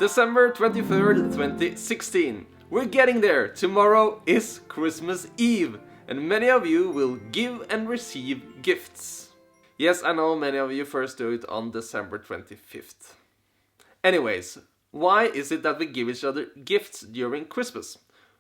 December 23rd, 2016. We're getting there. Tomorrow is Christmas Eve, and many of you will give and receive gifts. Yes, I know many of you first do it on December 25th. Anyways, why is it that we give each other gifts during Christmas?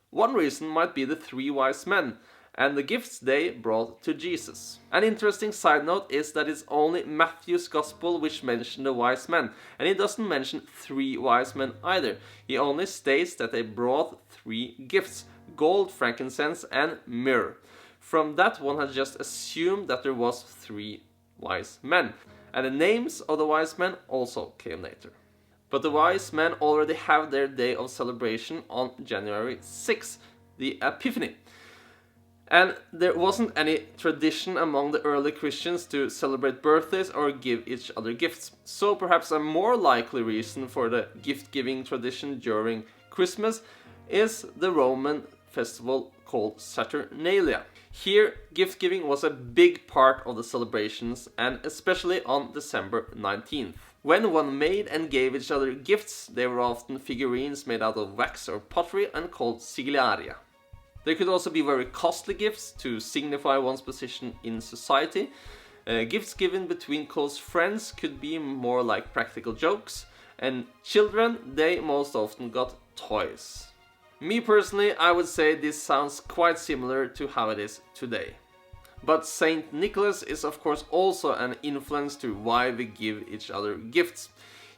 One reason might be the three wise men and the gifts they brought to Jesus. An interesting side note is that it's only Matthew's gospel which mentions the wise men, and he doesn't mention three wise men either. He only states that they brought three gifts: gold, frankincense, and myrrh. From that, one has just assumed that there was three wise men, and the names of the wise men also came later. But the wise men already have their day of celebration on January 6th, the Epiphany. And there wasn't any tradition among the early Christians to celebrate birthdays or give each other gifts. So perhaps a more likely reason for the gift-giving tradition during Christmas is the Roman festival called Saturnalia. Here, gift-giving was a big part of the celebrations, and especially on December 19th. When one made and gave each other gifts, they were often figurines made out of wax or pottery and called sigillaria. There could also be very costly gifts to signify one's position in society. Gifts given between close friends could be more like practical jokes, and children, they most often got toys. Me personally, I would say this sounds quite similar to how it is today. But Saint Nicholas is of course also an influence to why we give each other gifts.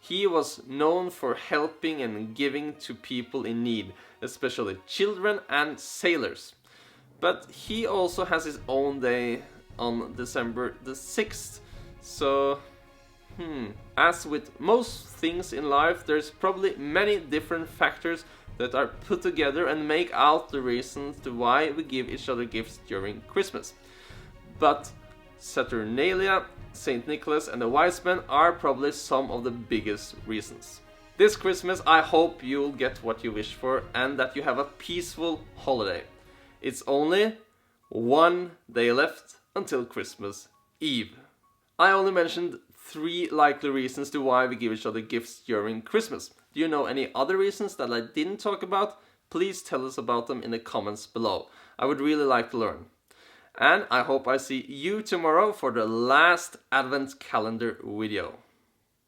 He was known for helping and giving to people in need, especially children and sailors. But he also has his own day on December the 6th. So, as with most things in life, there's probably many different factors that are put together and make out the reasons to why we give each other gifts during Christmas. But Saturnalia, Saint Nicholas and the wise men are probably some of the biggest reasons. This Christmas I hope you'll get what you wish for and that you have a peaceful holiday. It's only one day left until Christmas Eve. I only mentioned 3 likely reasons to why we give each other gifts during Christmas. Do you know any other reasons that I didn't talk about? Please tell us about them in the comments below. I would really like to learn. And I hope I see you tomorrow for the last Advent calendar video.